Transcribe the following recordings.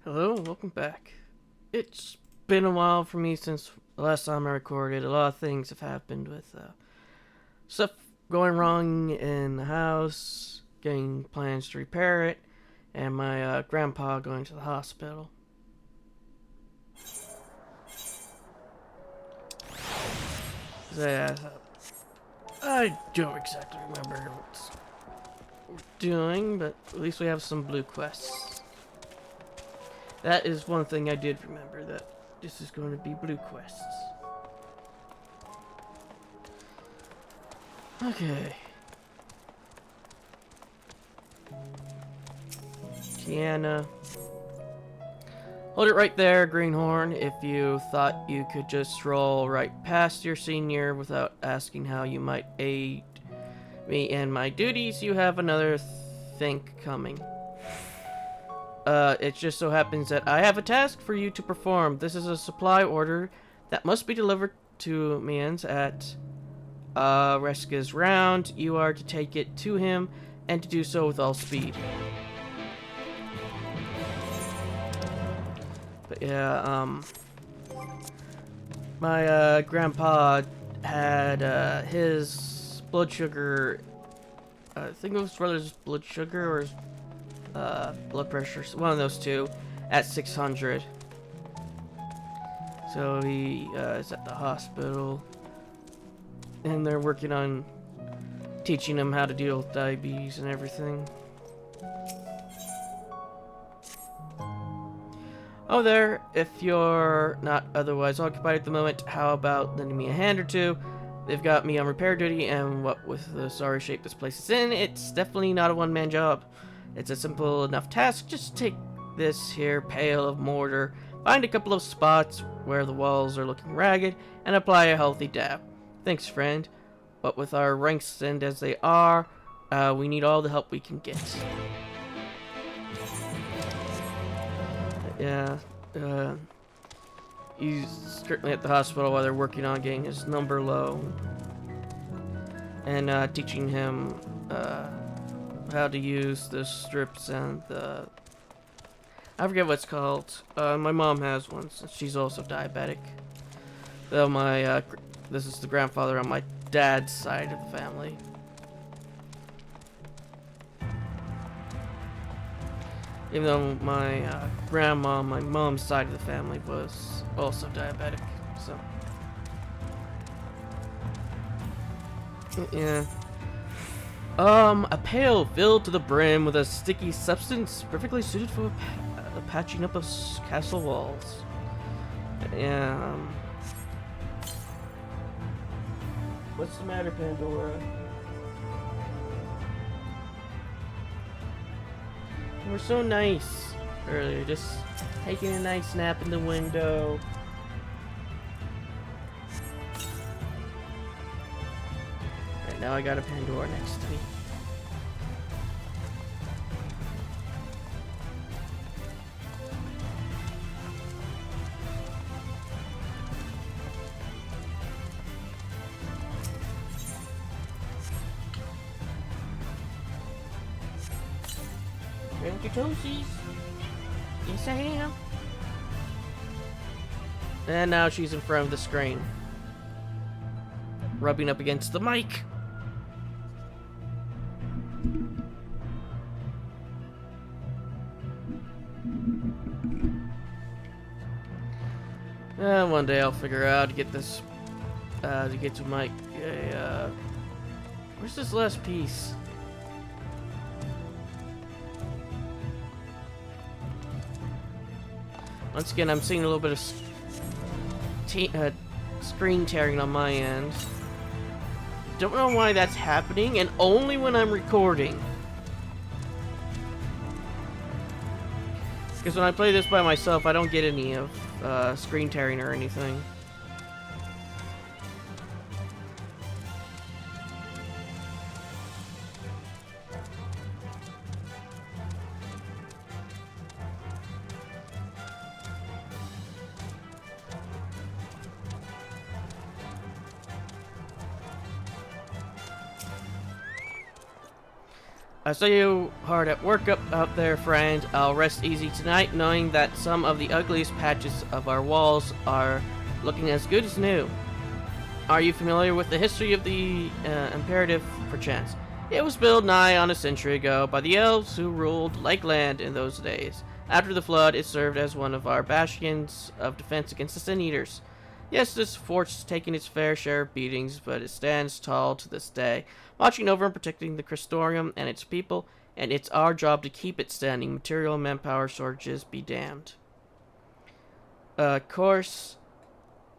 Hello, welcome back. It's been a while for me since the last time I recorded. A lot of things have happened with stuff going wrong in the house, getting plans to repair it, and my grandpa going to the hospital. Yeah, I don't exactly remember what we're doing, but at least we have some blue quests. That is one thing I did remember, that this is going to be blue quests. Okay. Tiana. Hold it right there, Greenhorn. If you thought you could just stroll right past your senior without asking how you might aid me in my duties, you have another think coming. It just so happens that I have a task for you to perform. This is a supply order that must be delivered to Mians at Reska's round. You are to take it to him and to do so with all speed. But yeah, my grandpa had his blood sugar, I think it was rather his blood sugar or his blood pressure, one of those two, at 600. So he is at the hospital, and they're working on teaching him how to deal with diabetes and everything. Oh there, if you're not otherwise occupied at the moment, how about lending me a hand or two? They've got me on repair duty, and what with the sorry shape this place is in, it's definitely not a one-man job. It's a simple enough task. Just take this here pail of mortar, find a couple of spots where the walls are looking ragged, and apply a healthy dab. Thanks, friend. But with our ranks thinned as they are, we need all the help we can get. Yeah, he's currently at the hospital while they're working on getting his number low. And teaching him how to use the strips and the... I forget what it's called. My mom has one since she's also diabetic. Though my, this is the grandfather on my dad's side of the family. Even though my grandma on my mom's side of the family was also diabetic, so... Yeah. A pail filled to the brim with a sticky substance perfectly suited for the patching up of castle walls. Yeah, what's the matter, Pandora? You were so nice earlier, just taking a nice nap in the window. Right now I got a Pandora next to me. Drink your toesies. Yes, I am. And now she's in front of the screen, rubbing up against the mic. One day I'll figure out how to get this, to get to my, where's this last piece? Once again, I'm seeing a little bit of screen tearing on my end. Don't know why that's happening, and only when I'm recording. Because when I play this by myself, I don't get any of screen tearing or anything. I saw you hard at work out there, friend. I'll rest easy tonight knowing that some of the ugliest patches of our walls are looking as good as new. Are you familiar with the history of the Imperative, perchance? It was built nigh on a century ago by the elves who ruled Lakeland in those days. After the flood, it served as one of our bastions of defense against the Sin Eaters. Yes, this fort has taken its fair share of beatings, but it stands tall to this day, watching over and protecting the Crystorium and its people, and it's our job to keep it standing. Material and manpower shortages be damned. Of course,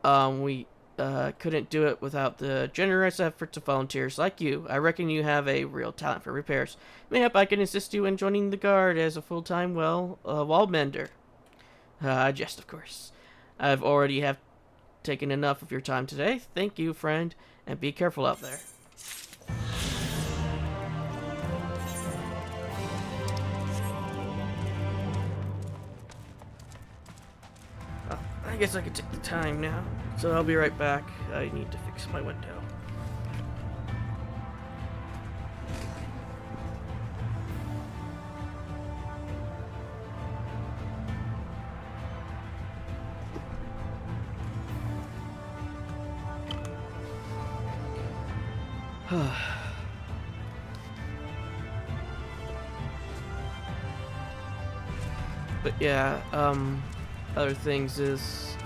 we couldn't do it without the generous efforts of volunteers like you. I reckon you have a real talent for repairs. Mayhap I can assist you in joining the guard as a full-time, wall mender. Jest, of course. I've already taken enough of your time today. Thank you, friend, and be careful out there. I guess I could take the time now. So I'll be right back. I need to fix my window. But yeah, other things is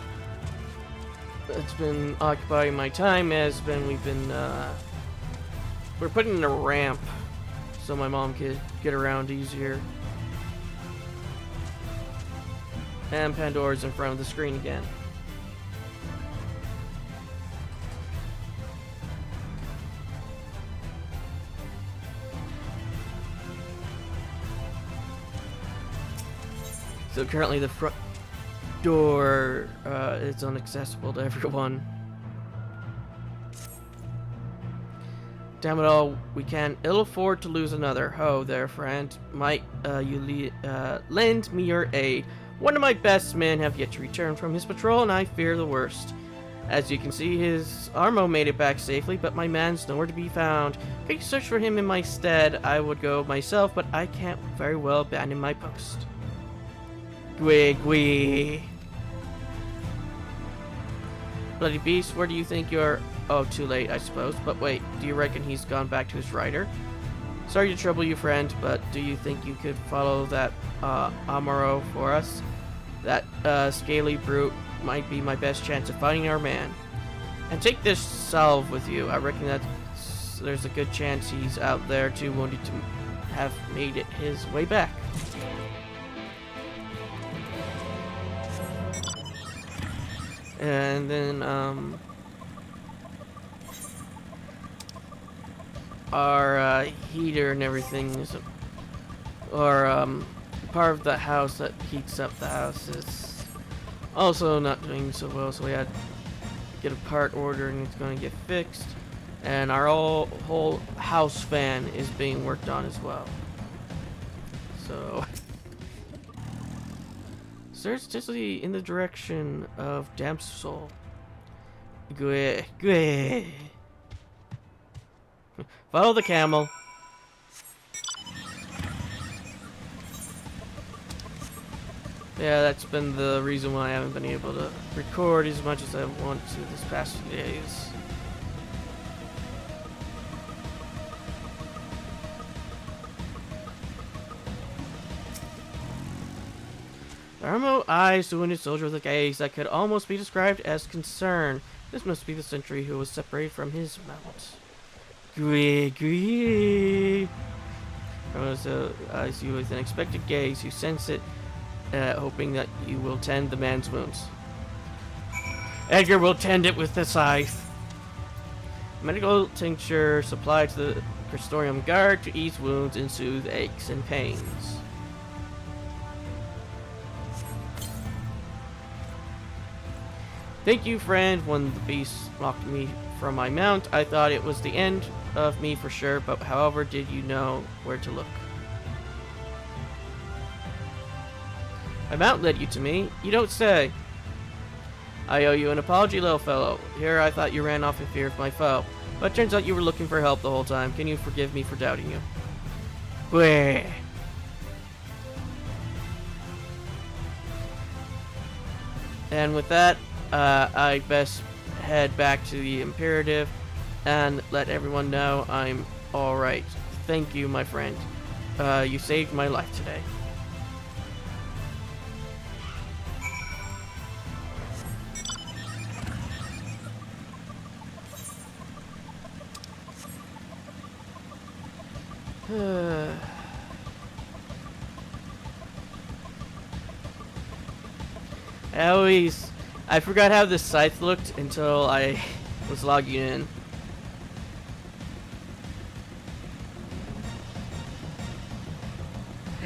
it's been occupying my time has been we're putting in a ramp so my mom could get around easier. And Pandora's in front of the screen again. So currently the front door is inaccessible to everyone. Damn it all, we can't ill afford to lose another. Ho there, friend. Might you lend me your aid? One of my best men have yet to return from his patrol, and I fear the worst. As you can see, his Armo made it back safely, but my man's nowhere to be found. Could you search for him in my stead? I would go myself, but I can't very well abandon my post. Gwee. Bloody beast, where do you think you're... Oh, too late, I suppose. But wait, do you reckon he's gone back to his rider? Sorry to trouble you, friend, but do you think you could follow that Amaro for us? That scaly brute might be my best chance of finding our man. And take this salve with you. I reckon that there's a good chance he's out there too wounded to have made it his way back. And then, our heater and everything is, or part of the house that heats up the house is also not doing so well, so we had to get a part order and it's going to get fixed. And our whole house fan is being worked on as well. So search justly in the direction of Damsel. Gwee. Follow the camel. Yeah, that's been the reason why I haven't been able to record as much as I want to this past few days. Armo eyes the wounded soldier with a gaze that could almost be described as concern. This must be the sentry who was separated from his mount. Gwee. Armo eyes you with an expectant gaze. You sense it, hoping that you will tend the man's wounds. Edgar will tend it with the scythe. Medical tincture supplied to the Crystorium guard to ease wounds and soothe aches and pains. Thank you, friend. When the beast knocked me from my mount, I thought it was the end of me for sure, but however did you know where to look? My mount led you to me. You don't say. I owe you an apology, little fellow. Here I thought you ran off in fear of my foe, but it turns out you were looking for help the whole time. Can you forgive me for doubting you? Bleh. And with that, I best head back to the Imperative and let everyone know I'm alright. Thank you, my friend. You saved my life today. I forgot how this scythe looked until I was logging in.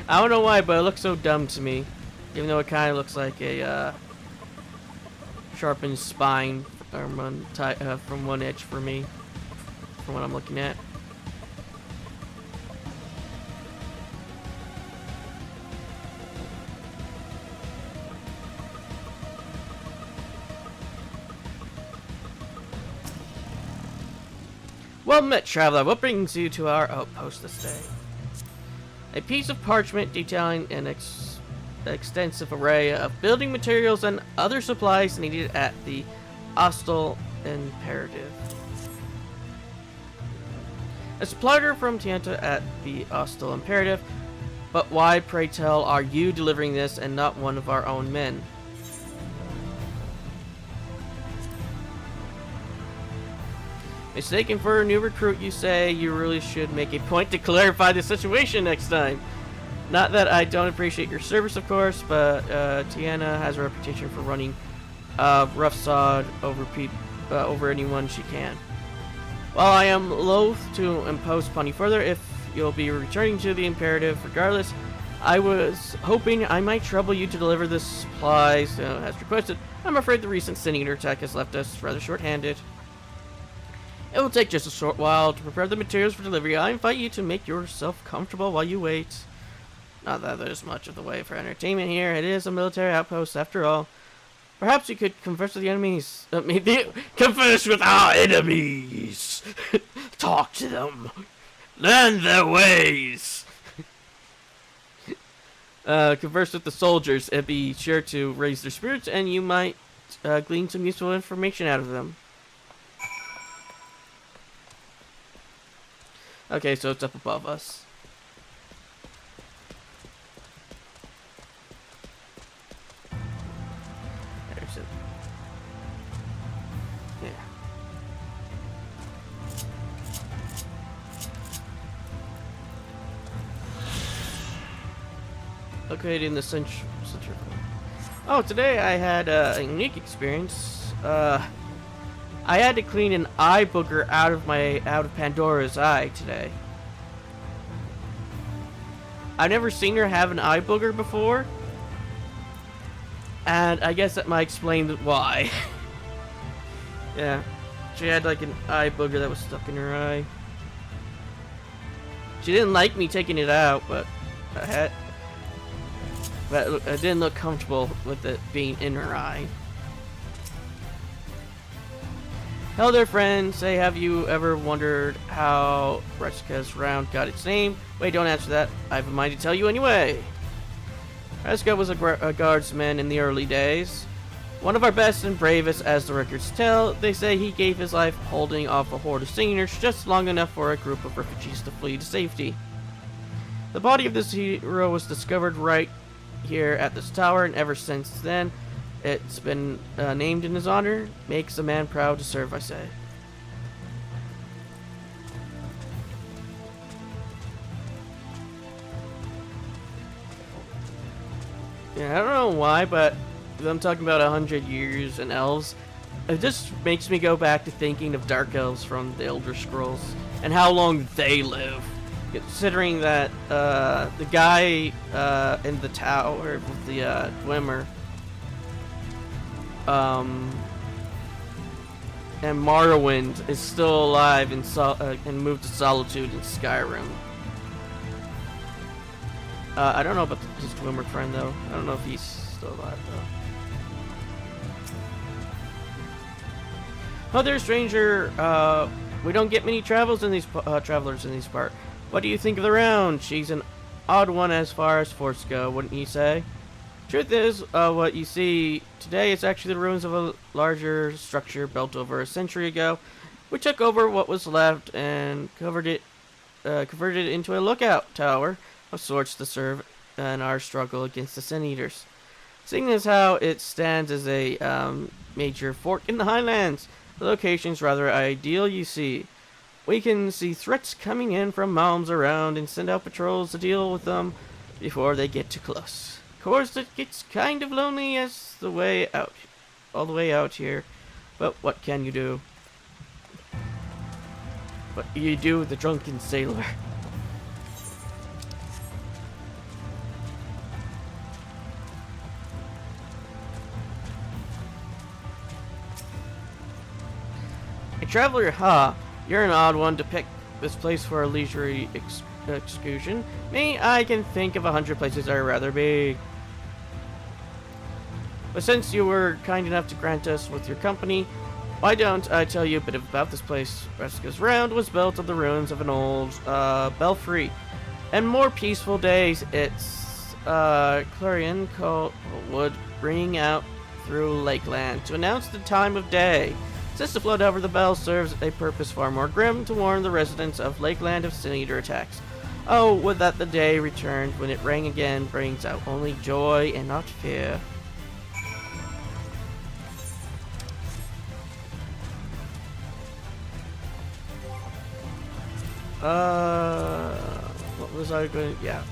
I don't know why, but it looks so dumb to me. Even though it kind of looks like a sharpened spine from one edge for me, from what I'm looking at. Well met, traveler. What brings you to our outpost this day? A piece of parchment detailing an extensive array of building materials and other supplies needed at the hostile Imperative. A supplier from Tianta at the hostile Imperative, but why, pray tell, are you delivering this and not one of our own men? Mistaken for a new recruit, you say. You really should make a point to clarify the situation next time. Not that I don't appreciate your service, of course, but Tiana has a reputation for running rough sod over anyone she can. While I am loath to impose upon you further, if you'll be returning to the Imperative regardless, I was hoping I might trouble you to deliver the supplies as requested. I'm afraid the recent Sin Eater attack has left us rather short-handed. It will take just a short while to prepare the materials for delivery. I invite you to make yourself comfortable while you wait. Not that there's much of the way for entertainment here. It is a military outpost after all. Perhaps you could converse with the enemies. Converse with our enemies! Talk to them! Learn their ways! Converse with the soldiers and be sure to raise their spirits, and you might glean some useful information out of them. Okay, so it's up above us. There's it. Yeah. Located in the center. Oh, today I had a unique experience. I had to clean an eye booger out of Pandora's eye today. I've never seen her have an eye booger before, and I guess that might explain why. Yeah, she had like an eye booger that was stuck in her eye. She didn't like me taking it out, but I didn't look comfortable with it being in her eye. Hello there, friends. Say, have you ever wondered how Retzka's round got its name? Wait, don't answer that. I have a mind to tell you anyway. Retzka was a guardsman in the early days. One of our best and bravest, as the records tell. They say he gave his life holding off a horde of singers just long enough for a group of refugees to flee to safety. The body of this hero was discovered right here at this tower, and ever since then, it's been named in his honor. Makes a man proud to serve, I say. Yeah, I don't know why, but I'm talking about 100 years and elves. It just makes me go back to thinking of dark elves from the Elder Scrolls and how long they live. Considering that the guy in the tower with the Dwemer, and Morrowind is still alive and moved to Solitude in Skyrim. I don't know about his Dwemer friend though. I don't know if he's still alive though. Oh there, stranger. We don't get many travelers in these parts. What do you think of the round? She's an odd one as far as forts go, wouldn't you say? Truth is, what you see today is actually the ruins of a larger structure built over a century ago. We took over what was left and converted it into a lookout tower of sorts to serve in our struggle against the Sin Eaters. Seeing as how it stands as a major fort in the Highlands, the location's rather ideal, you see. We can see threats coming in from miles around and send out patrols to deal with them before they get too close. Of course, it gets kind of lonely as the way out, all the way out here, but what can you do? What do you do with the drunken sailor? A traveler, huh? You're an odd one to pick this place for a leisurely excursion. Me, I can think of 100 places I'd rather be. But since you were kind enough to grant us with your company, why don't I tell you a bit about this place? Reska's Round was built on the ruins of an old belfry. In more peaceful days, its clarion call would ring out through Lakeland to announce the time of day. Since the flood over the bell serves a purpose far more grim to warn the residents of Lakeland of Sin Eater attacks. Oh, would that the day returned when it rang again brings out only joy and not fear. What was I going to... Yeah,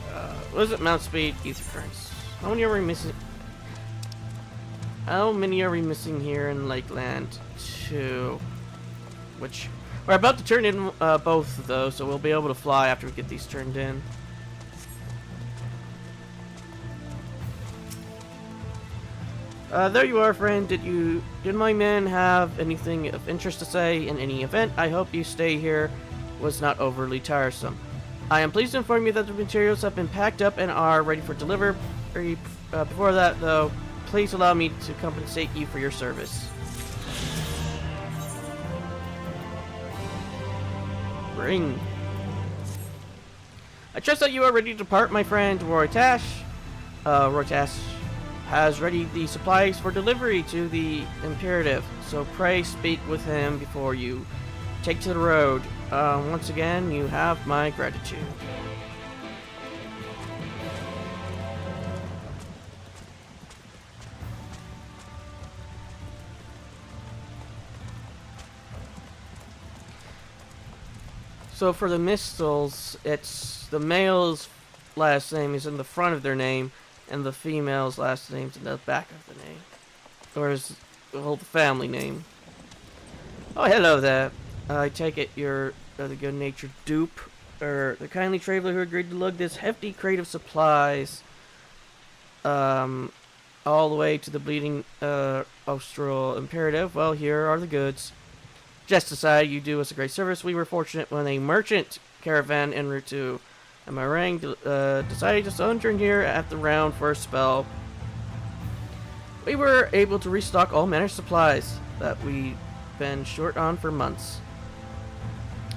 what was it? Mount Speed, Ether Currents. How many are we missing? How many are we missing here in Lakeland? 2. Which... We're about to turn in both of those, so we'll be able to fly after we get these turned in. There you are, friend. Did my men have anything of interest to say in any event? I hope you stay here was not overly tiresome. I am pleased to inform you that the materials have been packed up and are ready for delivery. Before that, though, please allow me to compensate you for your service. Ring. I trust that you are ready to depart, my friend Roytash. Roytash has ready the supplies for delivery to the Imperative, so pray speak with him before you take to the road. Once again, you have my gratitude. So for the Mistals, it's the male's last name is in the front of their name, and the female's last name's in the back of the name. Or is the whole family name. Oh, hello there. I take it you're the good-natured dupe, or the kindly traveler who agreed to lug this hefty crate of supplies all the way to the bleeding Austral Imperative. Well, here are the goods. Just aside, you do us a great service. We were fortunate when a merchant caravan en route to Amarang decided to sojourn here at the round for a spell. We were able to restock all manner of supplies that we'd been short on for months.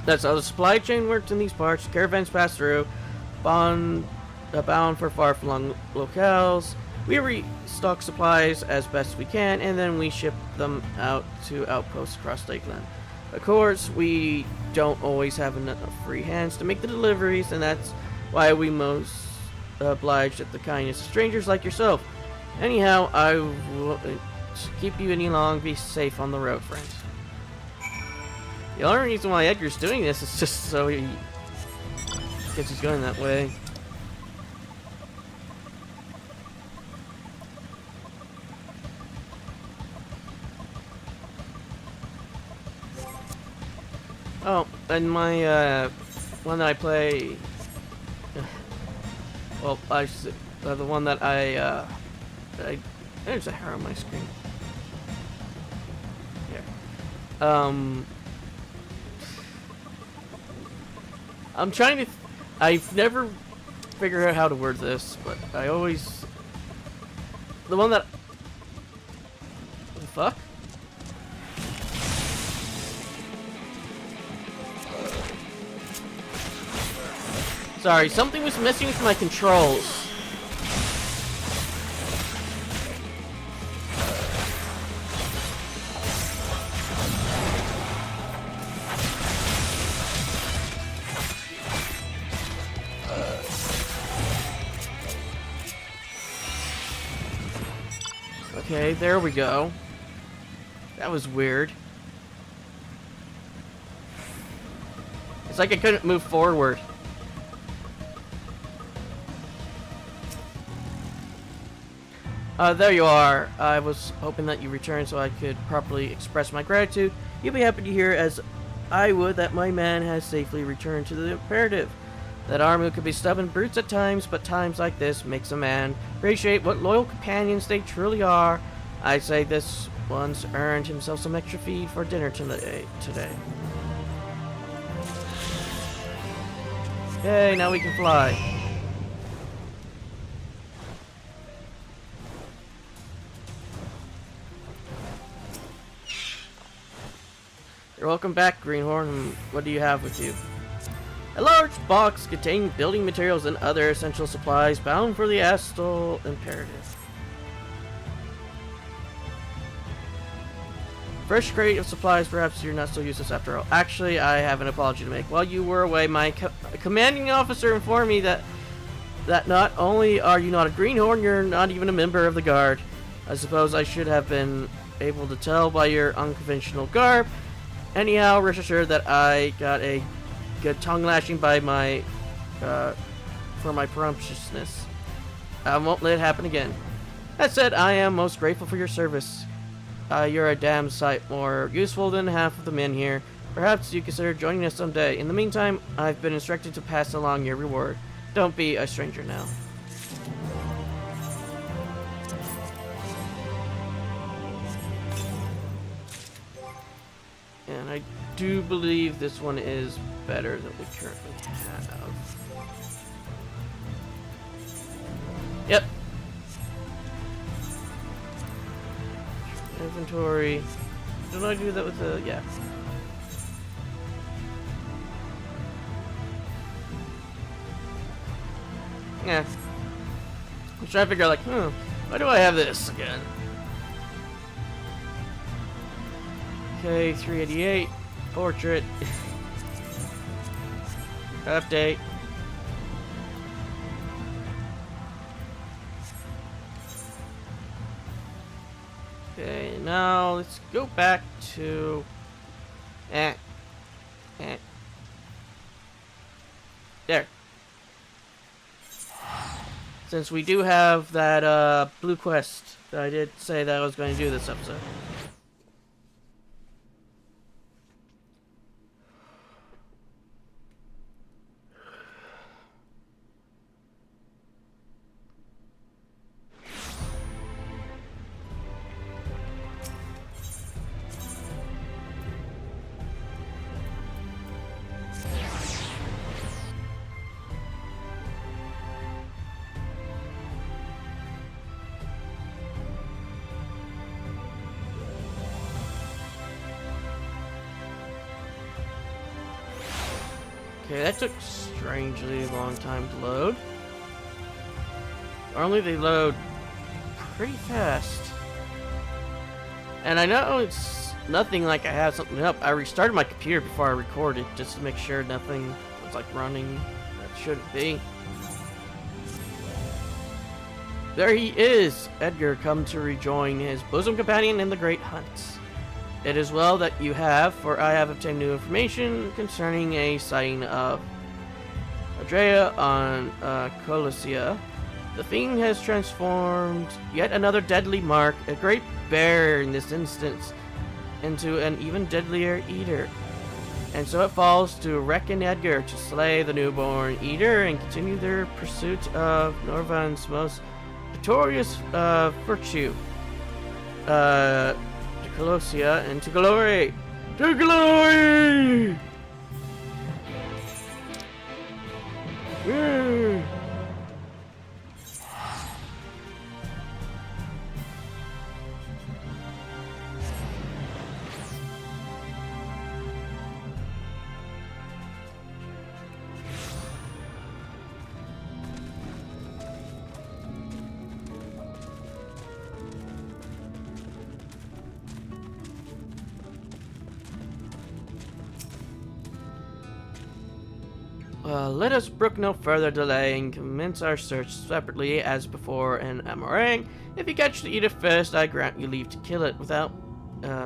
That's how the supply chain works in these parts. Caravans pass through, bound for far-flung locales. We restock supplies as best we can, and then we ship them out to outposts across Lakeland. Of course, we don't always have enough free hands to make the deliveries, and that's why we most obliged at the kindness of strangers like yourself. Anyhow, I won't keep you any long. Be safe on the road, friends. The only reason why Edgar's doing this is just so he gets he's going that way. Oh, and my one that I play, well, the one that there's a hair on my screen. Here. I'm trying to. I've never figured out how to word this, but I always. The one that. What the fuck? Sorry, something was messing with my controls. Okay, there we go. That was weird. It's like I couldn't move forward. There you are. I was hoping that you returned so I could properly express my gratitude. You'll be happy to hear, as I would, that my man has safely returned to the imperative. That Armu could be stubborn brutes at times, but times like this makes a man appreciate what loyal companions they truly are. I'd say this one's earned himself some extra feed for dinner today. Okay, now we can fly. You're welcome back, Greenhorn. What do you have with you? A large box containing building materials and other essential supplies bound for the Astral Imperative. Fresh crate of supplies, perhaps you're not so useless after all. Actually, I have an apology to make. While you were away, my commanding officer informed me that not only are you not a Greenhorn, you're not even a member of the Guard. I suppose I should have been able to tell by your unconventional garb. Anyhow, rest assured that I got a good tongue lashing by my for my presumptuousness. I won't let it happen again. That said, I am most grateful for your service. You're a damn sight more useful than half of the men here. Perhaps you consider joining us someday. In the meantime, I've been instructed to pass along your reward. Don't be a stranger now. And I do believe this one is better than we currently have. Yep. Inventory. Don't I do that with the... yeah. Yeah. I'm trying to figure out, like, why do I have this again? Okay, 388. Portrait. Update. Okay, now let's go back to... There. Since we do have that blue quest that I did say that I was going to do this episode. Okay, that took strangely long time to load. Normally they load pretty fast. And I know it's nothing like I have something up. I restarted my computer before I recorded just to make sure nothing was like running that shouldn't be. There he is! Edgar come to rejoin his bosom companion in the great hunt. It is well that you have, for I have obtained new information concerning a sighting of Andrea on Colossia. The fiend has transformed yet another deadly mark, a great bear in this instance, into an even deadlier eater. And so it falls to reckon Edgar to slay the newborn eater and continue their pursuit of Norvan's most notorious virtue. Colossia and to glory! To glory! Yeah. Let us brook no further delay and commence our search separately as before in Amarang. If you catch the eater first, I grant you leave to kill it without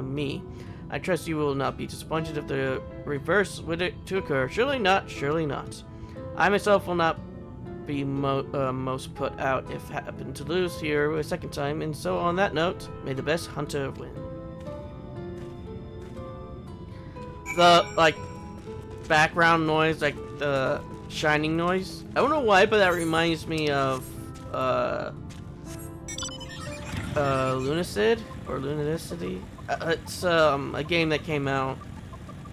me. I trust you will not be disappointed if the reverse were to occur. Surely not, surely not. I myself will not be most put out if happen to lose here a second time, and so on that note, may the best hunter win. The, like, background noise, like the shining noise. I don't know why, but that reminds me of Lunacid or Lunaticity. It's a game that came out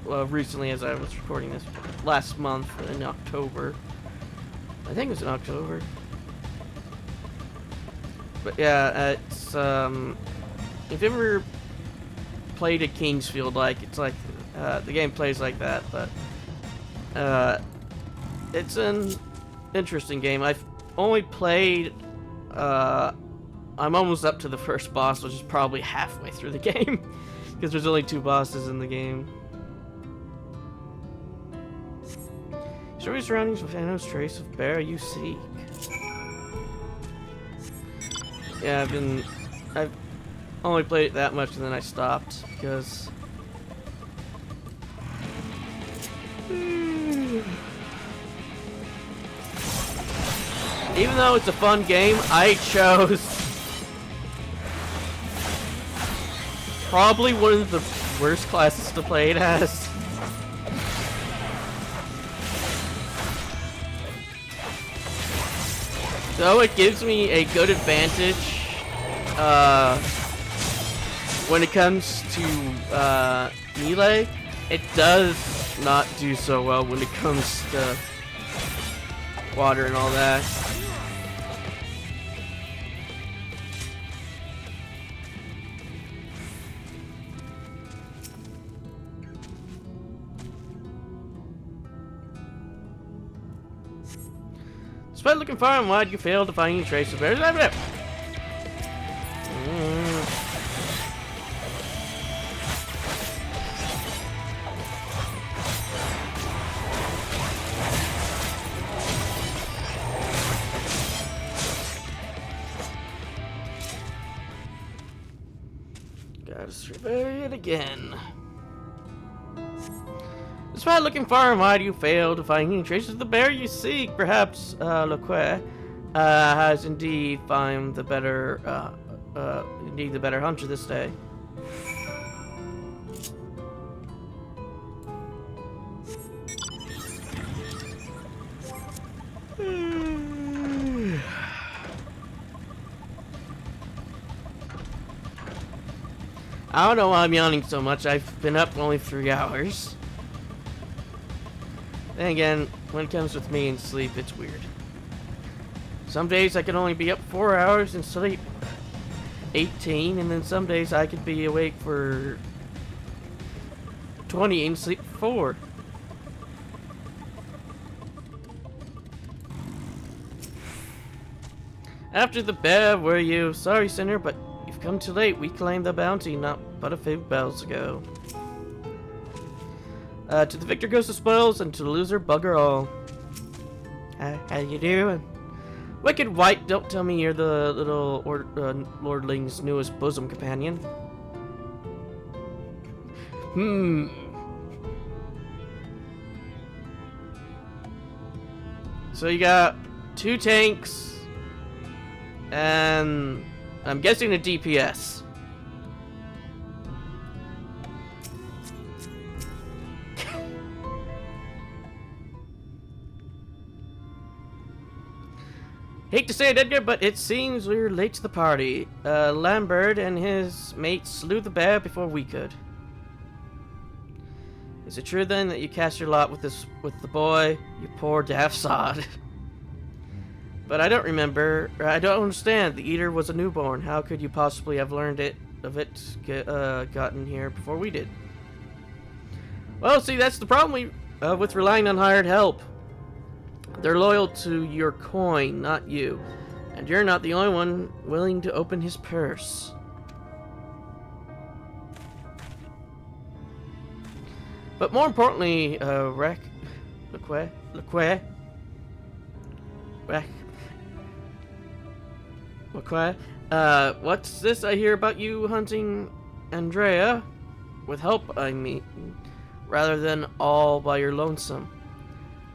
recently, as I was recording this last month in October. I think it was in October. But yeah, it's if you ever played a Kingsfield, like it's like the game plays like that, but it's an interesting game. I've only played, I'm almost up to the first boss, which is probably halfway through the game, because there's only 2 bosses in the game. Show your surroundings with no trace of bear you seek. Yeah, I've only played it that much and then I stopped, because even though it's a fun game, I chose probably one of the worst classes to play it as. So it gives me a good advantage when it comes to melee. It does not do so well when it comes to water and all that. Despite looking far and wide, you fail to find any trace of bears. Gotta survey it again. Despite looking far and wide, you fail to find any traces of the bear you seek. Perhaps Leque has indeed found the better, hunter this day. I don't know why I'm yawning so much. I've been up only 3 hours. Then again, when it comes with me and sleep, it's weird. Some days I can only be up 4 hours and sleep 18, and then some days I could be awake for 20 and sleep 4. After the bear, were you? Sorry, sinner, but you've come too late. We claimed the bounty not but a few bells ago. To the victor goes the spoils, and to the loser, bugger all. How you doing? Wicked White, don't tell me you're the little lordling's newest bosom companion. So you got 2 tanks, and I'm guessing a DPS. Hate to say it, Edgar, but it seems we're late to the party. Lambert and his mates slew the bear before we could. Is it true then that you cast your lot with the boy, you poor daft sod? But I don't remember. I don't understand. The eater was a newborn. How could you possibly have learned gotten here before we did? Well, see, that's the problem with relying on hired help. They're loyal to your coin, not you. And you're not the only one willing to open his purse. But more importantly, Leque? Leque? Leque? What's this I hear about you hunting Andrea? With help, I mean, rather than all by your lonesome.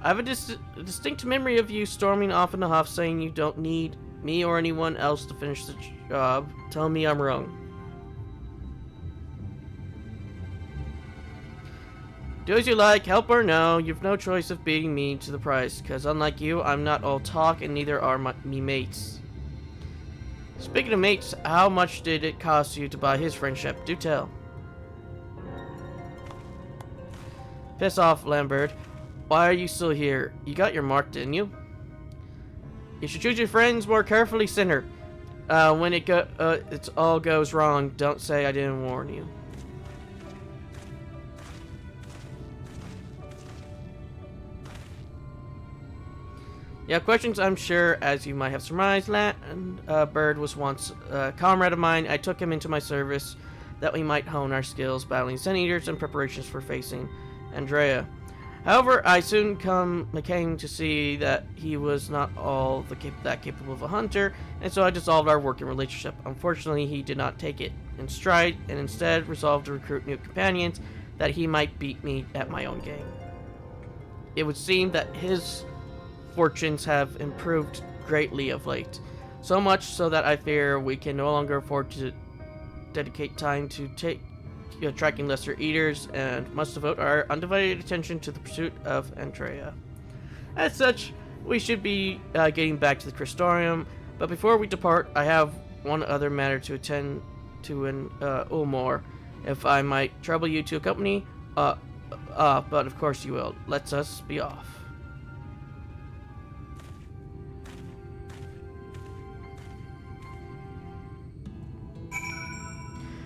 I have a distinct memory of you storming off in the huff saying you don't need me or anyone else to finish the job. Tell me I'm wrong. Do as you like, help or no, you've no choice of beating me to the price, because unlike you, I'm not all talk and neither are me mates. Speaking of mates, how much did it cost you to buy his friendship? Do tell. Piss off, Lambert. Why are you still here? You got your mark, didn't you? You should choose your friends more carefully, sinner. When it all goes wrong, don't say I didn't warn you. Yeah, questions, I'm sure, as you might have surmised. Bird was once a comrade of mine. I took him into my service that we might hone our skills battling Sun Eaters and preparations for facing Andrea. However, I soon came to see that he was not all that capable of a hunter, and so I dissolved our working relationship. Unfortunately, he did not take it in stride, and instead resolved to recruit new companions that he might beat me at my own game. It would seem that his fortunes have improved greatly of late, so much so that I fear we can no longer afford to dedicate time to tracking lesser eaters and must devote our undivided attention to the pursuit of Andrea. As such, we should be getting back to the Crystorium, but before we depart, I have one other matter to attend to in Ulmore. If I might trouble you to accompany, but of course you will. Let us be off.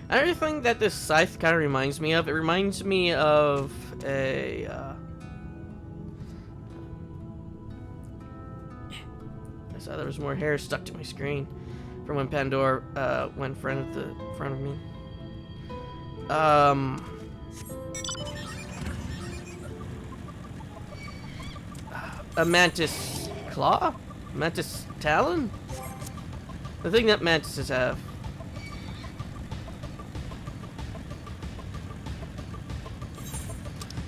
Another thing that this scythe kind of reminds me of, it reminds me of a, I saw there was more hair stuck to my screen from when Pandora went in front of me. A mantis claw? Mantis talon? The thing that mantises have.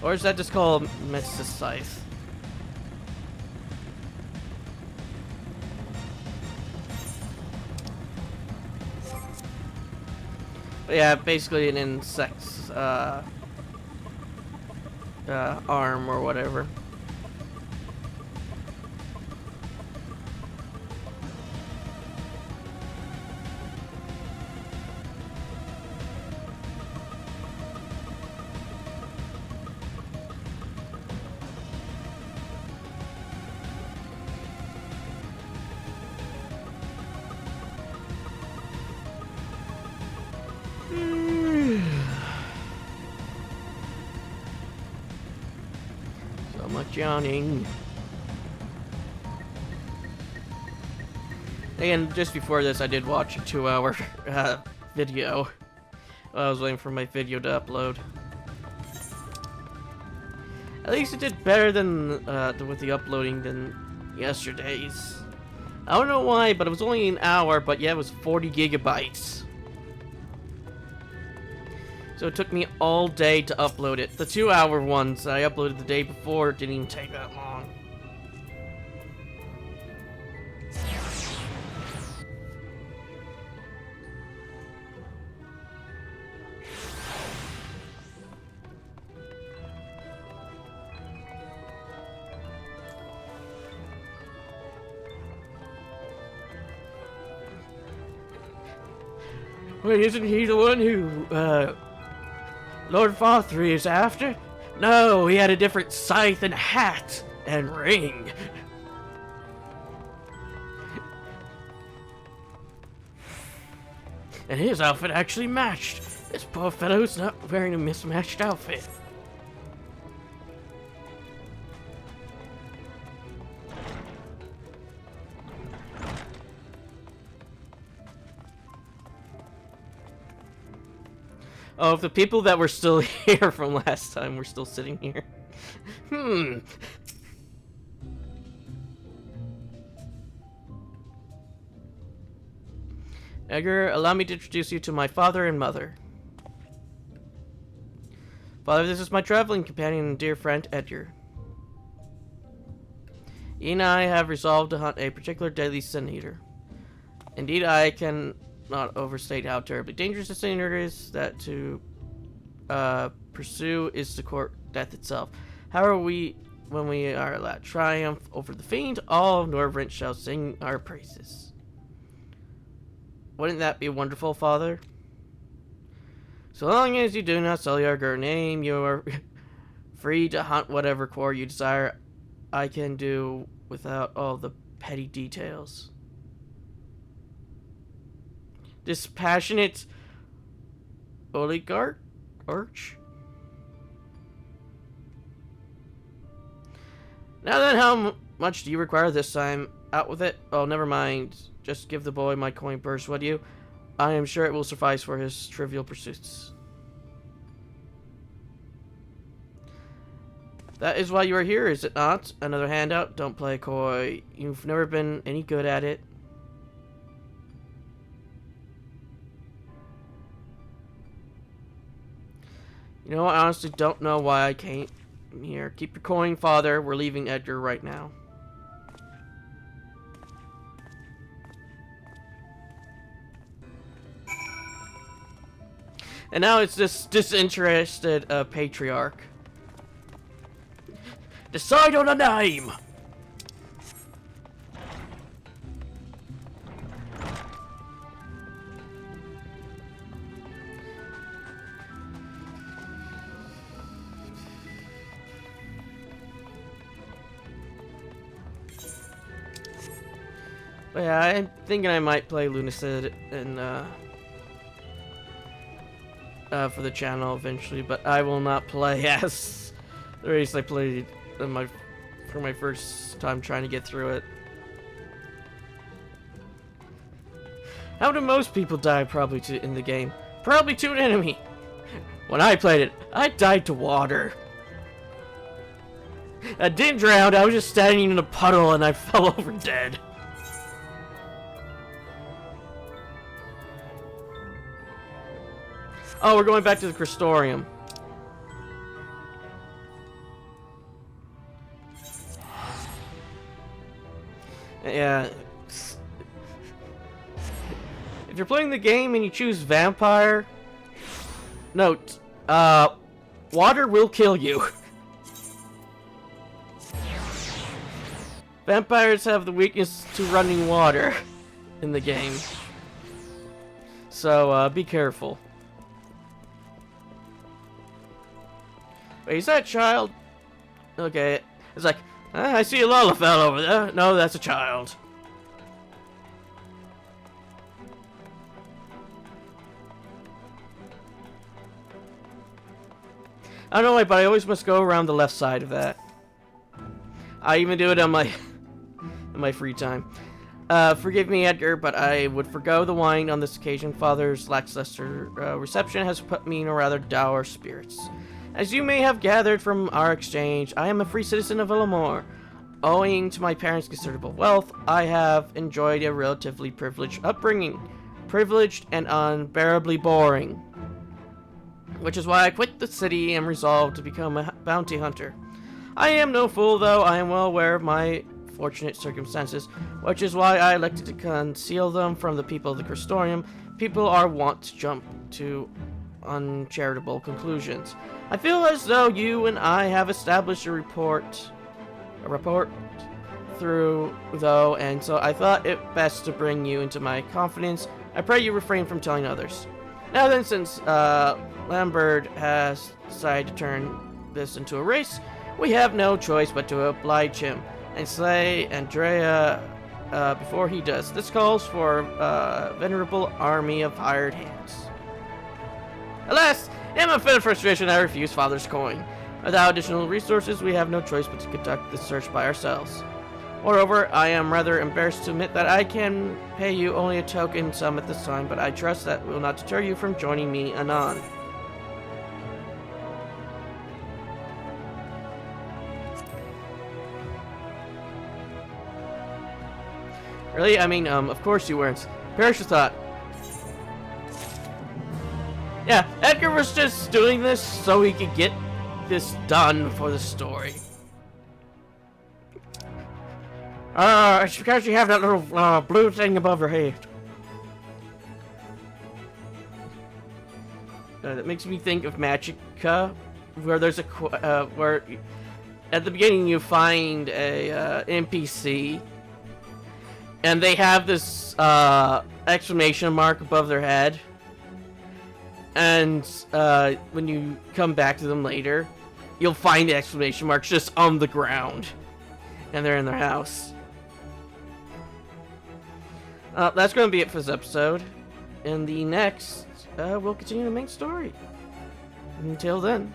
Or is that just called Mantis Scythe? But yeah, basically an insect's arm or whatever. So much yawning. And just before this, I did watch a 2-hour video. I was waiting for my video to upload. At least it did better than with the uploading than yesterday's. I don't know why, but it was only an hour, but yeah, it was 40 gigabytes. So it took me all day to upload it. The 2-hour ones I uploaded the day before didn't even take that long. Wait, isn't he the one who, Lord Fothry is after? No, he had a different scythe and hat and ring. And his outfit actually matched. This poor fellow's not wearing a mismatched outfit. Oh, if the people that were still here from last time were still sitting here. Edgar, allow me to introduce you to my father and mother. Father, this is my traveling companion and dear friend, Edgar. He and I have resolved to hunt a particular deadly sin eater. Indeed, I cannot overstate how terribly dangerous this sin eater is, that to pursue is to court death itself. However, when we are allowed triumph over the fiend, all of Norvrent shall sing our praises. Wouldn't that be wonderful, Father? So long as you do not sell your name, you are free to hunt whatever core you desire. I can do without all the petty details. Dispassionate oligarch? Arch? Now then, how much do you require this time? Out with it? Oh, never mind. Just give the boy my coin purse, would you? I am sure it will suffice for his trivial pursuits. That is why you are here, is it not? Another handout? Don't play coy. You've never been any good at it. You know, I honestly don't know why I came here. Keep your coin, Father. We're leaving Edgar right now. And now it's this disinterested patriarch. Decide on a name! But yeah, I'm thinking I might play Lunacid and for the channel eventually, but I will not play as the race I played in for my first time trying to get through it. How do most people die? Probably in the game. Probably to an enemy. When I played it, I died to water. I didn't drown, I was just standing in a puddle and I fell over dead. Oh, we're going back to the Crystorium. Yeah. If you're playing the game and you choose vampire, note, water will kill you. Vampires have the weakness to running water in the game. So, be careful. Wait, is that a child? Okay. It's like, I see a Lalafell over there. No, that's a child. I don't know why, but I always must go around the left side of that. I even do it on my in my free time. Forgive me, Edgar, but I would forgo the wine on this occasion. Father's lackluster reception has put me in a rather dour spirits. As you may have gathered from our exchange, I am a free citizen of Villamore. Owing to my parents' considerable wealth, I have enjoyed a relatively privileged upbringing. Privileged and unbearably boring. Which is why I quit the city and resolved to become a bounty hunter. I am no fool, though. I am well aware of my fortunate circumstances, which is why I elected to conceal them from the people of the Crystorium. People are wont to jump to uncharitable conclusions. I feel as though you and I have established a rapport through, though, and so I thought it best to bring you into my confidence. I pray you refrain from telling others. Now then, since Lambert has decided to turn this into a race, we have no choice but to oblige him and slay Andrea before he does. This calls for a venerable army of hired hands. Alas, in a fit of frustration, I refuse Father's coin. Without additional resources, we have no choice but to conduct this search by ourselves. Moreover, I am rather embarrassed to admit that I can pay you only a token sum at this time, but I trust that will not deter you from joining me anon. Really? I mean, of course you weren't. Perish the thought. Yeah, Edgar was just doing this so he could get this done for the story. It's because you have that little blue thing above your head. That makes me think of Magica, where there's a where at the beginning you find a NPC, and they have this exclamation mark above their head, and when you come back to them later, you'll find the exclamation marks just on the ground, and they're in their house. That's going to be it for this episode. In the next, we'll continue the main story. Until then.